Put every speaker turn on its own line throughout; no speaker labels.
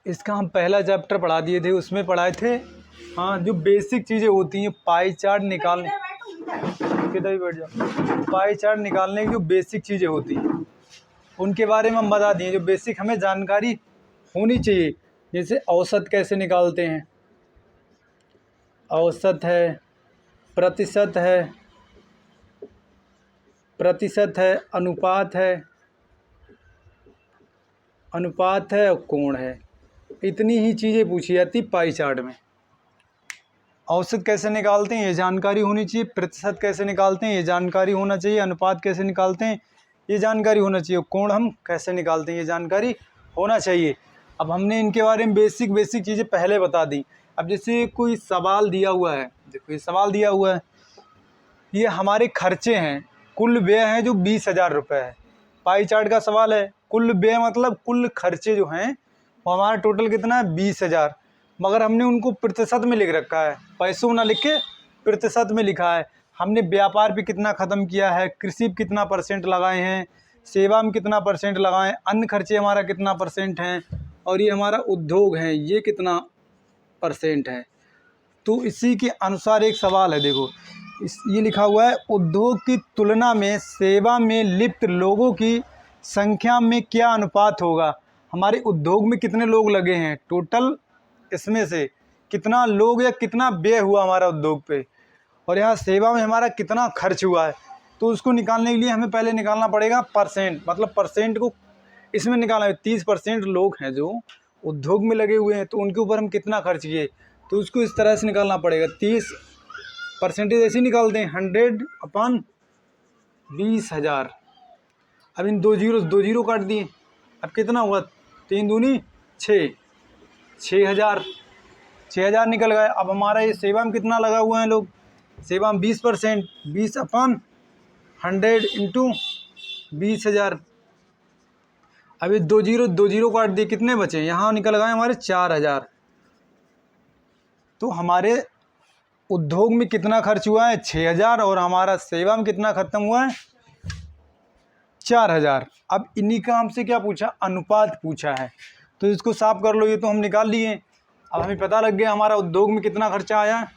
इसका हम पहला चैप्टर पढ़ा दिए थे, उसमें पढ़ाए थे हाँ जो बेसिक चीज़ें होती हैं पाई चार्ट निकालने, किधर भी बैठ जाओ, पाई चार्ट निकालने की जो बेसिक चीज़ें होती हैं उनके बारे में हम बता दिए, जो बेसिक हमें जानकारी होनी चाहिए। जैसे औसत कैसे निकालते हैं, औसत है, प्रतिशत है, अनुपात है और कोण है। इतनी ही चीज़ें पूछी जाती पाई चार्ट में। औसत कैसे निकालते हैं ये जानकारी होनी चाहिए, प्रतिशत कैसे निकालते हैं ये जानकारी होना चाहिए, अनुपात कैसे निकालते हैं ये जानकारी होना चाहिए, कोण हम कैसे निकालते हैं ये जानकारी होना चाहिए। अब हमने इनके बारे में बेसिक चीज़ें पहले बता दी। अब जैसे कोई सवाल दिया हुआ है, देखो ये सवाल दिया हुआ है, ये हमारे खर्चे हैं, कुल व्यय है जो 20,000 रुपये है। पाई चार्ट का सवाल है, कुल व्यय मतलब कुल खर्चे जो हैं वो हमारा टोटल कितना है 20,000, मगर हमने उनको प्रतिशत में लिख रखा है, पैसों ना लिख के प्रतिशत में लिखा है। हमने व्यापार पे कितना ख़त्म किया है, कृषि पे कितना % लगाए हैं, सेवा में कितना % लगाए, अन्य खर्चे हमारा कितना % हैं, और ये हमारा उद्योग है ये कितना % है। तो इसी के अनुसार एक सवाल है, देखो ये लिखा हुआ है, उद्योग की तुलना में सेवा में लिप्त लोगों की संख्या में क्या अनुपात होगा। हमारे उद्योग में कितने लोग लगे हैं, टोटल इसमें से कितना लोग या कितना व्यय हुआ हमारा उद्योग पे, और यहाँ सेवा में हमारा कितना खर्च हुआ है। तो उसको निकालने के लिए हमें पहले निकालना पड़ेगा %, मतलब % को इसमें निकालना है। 30% लोग हैं जो उद्योग में लगे हुए हैं, तो उनके ऊपर हम कितना खर्च किए, तो उसको इस तरह से निकालना पड़ेगा। 30% ऐसे ही निकालते हैं, 100/20,000। अब इन दो जीरो काट दिए, अब कितना हुआ, 3 दूनी 6, 6,000 निकल गए। अब हमारा ये सेवा में कितना लगा हुआ है लोग, सेवा में 20%, 20/100 × 20,000। अब ये दो जीरो काट दिए, कितने बचे, यहाँ निकल गए हमारे 4,000। तो हमारे उद्योग में कितना खर्च हुआ है 6,000, और हमारा सेवा में कितना खत्म हुआ है 4,000। अब इन्हीं का हमसे क्या पूछा, अनुपात पूछा है, तो इसको साफ कर लो। ये तो हम निकाल लिए। अब हमें पता लग गया हमारा उद्योग में कितना खर्चा आया।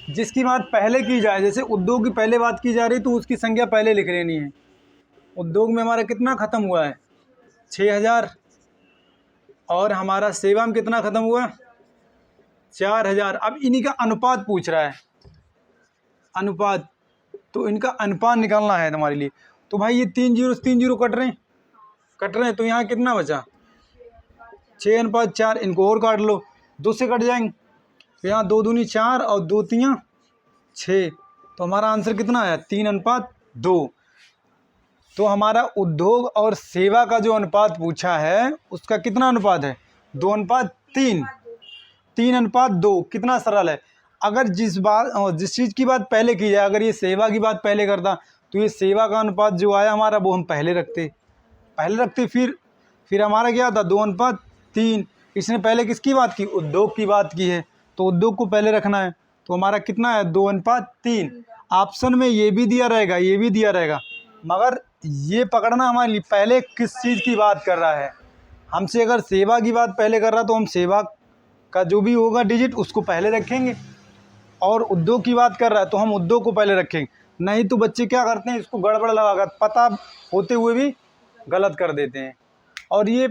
जिसकी बात पहले की जाए, जैसे उद्योग की पहले बात की जा रही तो उसकी संख्या पहले लिख लेनी है। उद्योग में हमारा कितना ख़त्म हुआ है 6,000, और हमारा सेवा में कितना ख़त्म हुआ 4,000। अब इन्हीं का अनुपात पूछ रहा है, अनुपात, तो इनका अनुपात निकालना है तुम्हारे लिए। तो भाई ये 3 जीरो कट रहे हैं, तो यहाँ कितना बचा 6:4। इनको और काट लो, 2 से कट जाएंगे, तो यहाँ 2 दूनी 4 और 2 तियाँ 6, तो हमारा आंसर कितना आया 3:2। तो हमारा उद्योग और सेवा का जो अनुपात पूछा है उसका कितना अनुपात है 2:3, 3:2। कितना सरल है। अगर जिस चीज़ की बात पहले की जाए, अगर ये सेवा की बात पहले करता तो ये सेवा का अनुपात जो आया हमारा वो हम पहले रखते, फिर हमारा क्या था 2:3। इसने पहले किसकी बात की, उद्योग की बात की है, तो उद्योग को पहले रखना है। तो हमारा कितना है 2:3। ऑप्शन में ये भी दिया रहेगा, ये भी दिया रहेगा, मगर ये पकड़ना हमारे लिए पहले किस चीज़ की बात कर रहा है। हमसे अगर सेवा की बात पहले कर रहा तो हम सेवा का जो भी होगा डिजिट उसको पहले रखेंगे, और उद्योग की बात कर रहा है तो हम उद्योग को पहले रखेंगे। नहीं तो बच्चे क्या करते हैं, इसको गड़बड़ लगाकर पता होते हुए भी गलत कर देते हैं। और ये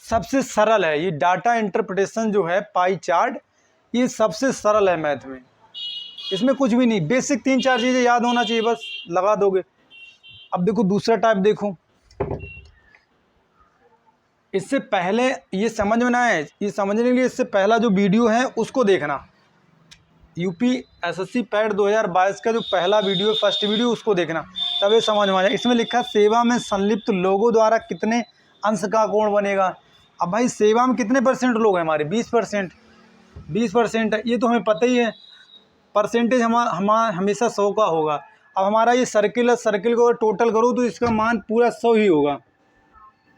सबसे सरल है, ये डाटा इंटरप्रिटेशन जो है पाई चार्ट, ये सबसे सरल है मैथ में। इसमें कुछ भी नहीं, बेसिक 3-4 चीज़ें याद होना चाहिए, बस लगा दोगे। अब देखो दूसरा टाइप देखो, इससे पहले ये समझ में ना आए, ये समझने के लिए इससे पहला जो वीडियो है उसको देखना। यूपी एसएससी पैट 2022 का जो पहला वीडियो, फर्स्ट वीडियो, उसको देखना, तब ये समझ में आ जाए। इसमें लिखा सेवा में संलिप्त लोगों द्वारा कितने अंश का कोण बनेगा। अब भाई सेवा में कितने % लोग हैं हमारे 20%, 20% है, ये तो हमें पता ही है। परसेंटेज हमारा हमेशा 100 का होगा। अब हमारा ये सर्किल है, सर्किल को टोटल करो तो इसका मान पूरा 100 ही होगा,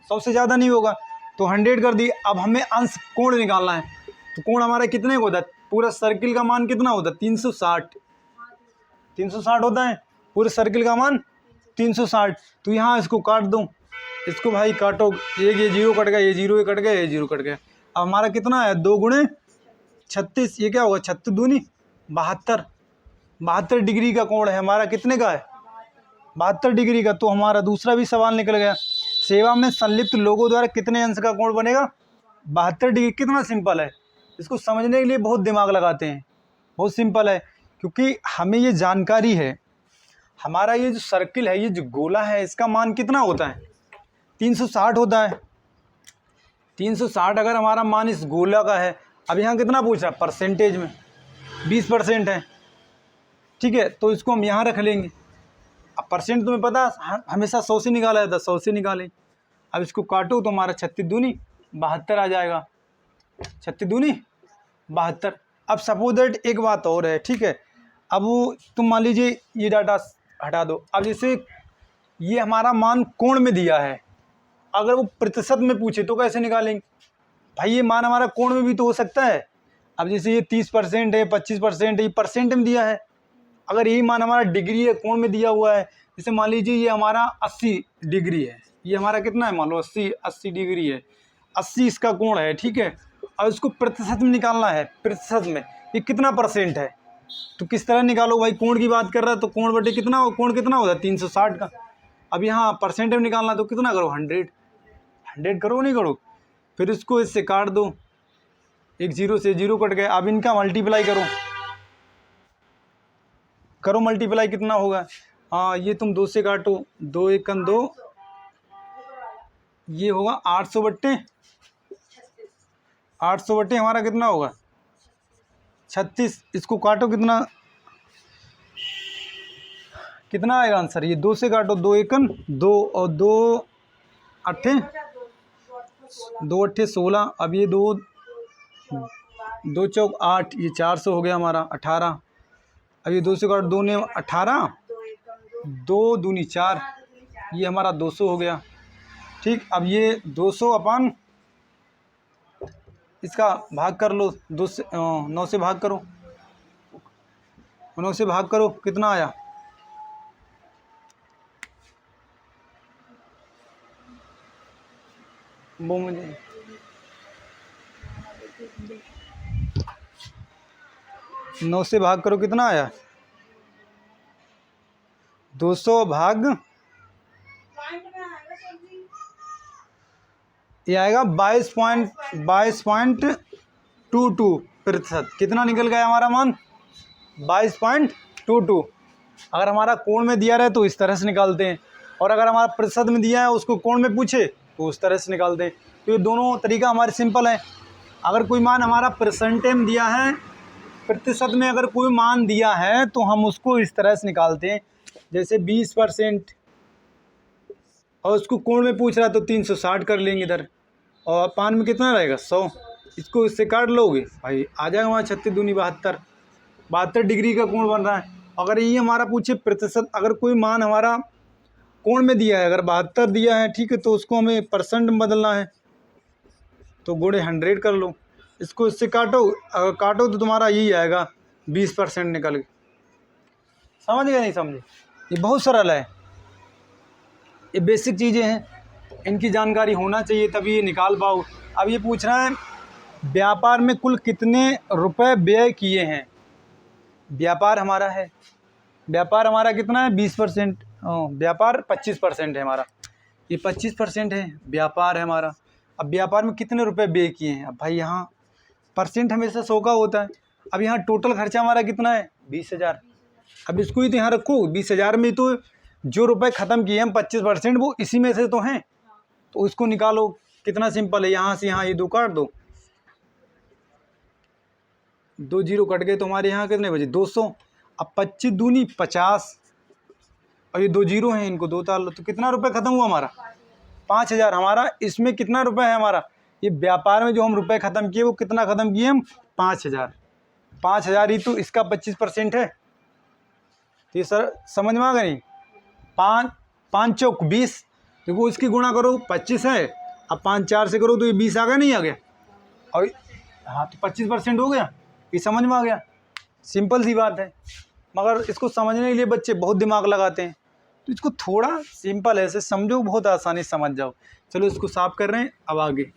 100 से ज़्यादा नहीं होगा, तो 100 कर दिए। अब हमें अंश कोण निकालना है, तो कोण हमारा कितने का होता है, पूरा सर्किल का मान कितना होता है 360 होता है, पूरे सर्किल का मान 360। तो यहाँ इसको काट दूँ, इसको भाई काटो, एक ये जीरो कट गया, ये जीरो ये कट गया, ये जीरो कट गया। अब हमारा कितना है, 2 गुणे 36, ये क्या होगा 36 दूनी 72। 72 डिग्री का कोण है हमारा, कितने का है 72 डिग्री का। तो हमारा दूसरा भी सवाल निकल गया, सेवा में संलिप्त लोगों द्वारा कितने अंश का कोण बनेगा 72 डिग्री। कितना सिंपल है, इसको समझने के लिए बहुत दिमाग लगाते हैं, बहुत सिंपल है, क्योंकि हमें ये जानकारी है हमारा ये जो सर्किल है, ये जो गोला है, इसका मान कितना होता है 360 होता है। 360 अगर हमारा मान इस गोला का है, अब यहाँ कितना पूछ रहा है परसेंटेज में 20% है, ठीक है, तो इसको हम यहाँ रख लेंगे। अब परसेंट तुम्हें पता हमेशा 100 से निकाला जाता है, 100 से निकालें। अब इसको काटो तो हमारा 36 दूनी 72 आ जाएगा, 36 दूनी 72। अब सपोज दैट एक बात और है, ठीक है, अब तुम मान लीजिए ये डाटा हटा दो। अब जैसे ये हमारा मान कोण में दिया है, अगर वो प्रतिशत में पूछे तो कैसे निकालेंगे भाई, ये मान हमारा कोण में भी तो हो सकता है। अब जैसे ये 30% है, 25% है, ये परसेंट में दिया है। अगर यही मान हमारा डिग्री है, कोण में दिया हुआ है, जैसे मान लीजिए ये हमारा 80 डिग्री है, ये हमारा कितना है मान लो 80 डिग्री है, 80 इसका कोण है, ठीक है। अब इसको प्रतिशत में निकालना है, प्रतिशत में ये कितना परसेंट है, तो किस तरह निकालो भाई, कोण की बात कर रहा है तो कोण बटे कितना, कोण कितना होता है 360 का। अब यहाँ परसेंट में निकालना तो कितना करो 100 करो, नहीं करो, फिर इसको इससे काट दो, एक जीरो से जीरो कट गए। अब इनका मल्टीप्लाई करो मल्टीप्लाई, कितना होगा, हाँ ये तुम 2 से काटो, 2 एकम 2, ये होगा 800 बट्टे हमारा कितना होगा 36। इसको काटो, कितना आएगा आंसर, ये 2 से काटो, 2 एकम 2 और 2 अट्ठे 16। अब ये 2 चौक 8, ये 400 हो गया हमारा 18। अब ये 2 से काटो, 2 ने 18, 2 दूनी 4, ये हमारा 200 हो गया, ठीक। अब ये 200 अपन इसका भाग कर लो, 9 से भाग करो, 9 से भाग करो, कितना आया, वो मुझे 9 से भाग करो, कितना आया 200 भाग, ये आएगा 22.22%। कितना निकल गया हमारा मान 22.22। अगर हमारा कोण में दिया रहे तो इस तरह से निकालते हैं, और अगर हमारा प्रतिशत में दिया है उसको कोण में पूछे तो उस तरह से निकालते हैं। तो ये दोनों तरीका हमारे सिंपल है। अगर कोई मान हमारा परसेंटेज में दिया है, प्रतिशत में अगर कोई मान दिया है तो हम उसको इस तरह से निकालते हैं, जैसे 20% और उसको कोण में पूछ रहा है तो 360 कर लेंगे इधर, और पान में कितना रहेगा 100, इसको इससे काट लोगे भाई आ जाएगा हमारा 36 दूनी 72 डिग्री का कोण बन रहा है। अगर ये हमारा पूछे प्रतिशत, अगर कोई मान हमारा कोण में दिया है, अगर 72 दिया है, ठीक है, तो उसको हमें परसेंट में बदलना है, तो गुणे 100 कर लो, इसको इससे काटो, अगर काटो तो तुम्हारा यही आएगा 20% निकल के। समझ गए नहीं समझे, ये बहुत सरल है, ये बेसिक चीज़ें हैं, इनकी जानकारी होना चाहिए तभी ये निकाल पाओ। अब ये पूछ रहा है व्यापार में कुल कितने रुपए व्यय किए हैं। व्यापार हमारा है, व्यापार हमारा कितना है 20%, व्यापार 25% है हमारा, ये 25% है व्यापार है हमारा। अब व्यापार में कितने रुपए व्यय किए हैं, अब भाई यहाँ परसेंट हमेशा 100 का होता है। अब यहाँ टोटल खर्चा हमारा कितना है 20,000। अब इसको ही तो यहाँ रखो, 20,000 में तो जो रुपए ख़त्म किए हम 25% वो इसी में से तो हैं, तो उसको निकालो, कितना सिंपल है, यहाँ से यहाँ ये 2 काट दो, 2 जीरो कट गए तो हमारे यहाँ कितने बचे 200। अब 25 दूनी 50 और ये 2 जीरो हैं, इनको 2 ताल लो, तो कितना रुपए ख़त्म हुआ हमारा 5,000। हमारा इसमें कितना रुपए है हमारा, ये व्यापार में जो हम रुपए ख़त्म किए वो कितना ख़त्म किए हम 5,000। 5,000 ही तो इसका 25% है। तो ये सर समझ में आ गया नहीं, 5 चौक 20, देखो इसकी गुणा करो 25 है, अब 5 4 से करो तो ये 20 आ गया, नहीं आ गया, और हाँ तो 25% हो गया। ये समझ में आ गया, सिंपल सी बात है, मगर इसको समझने के लिए बच्चे बहुत दिमाग लगाते हैं। तो इसको थोड़ा सिंपल ऐसे समझो, बहुत आसानी से समझ जाओ। चलो इसको साफ कर रहे हैं, अब आगे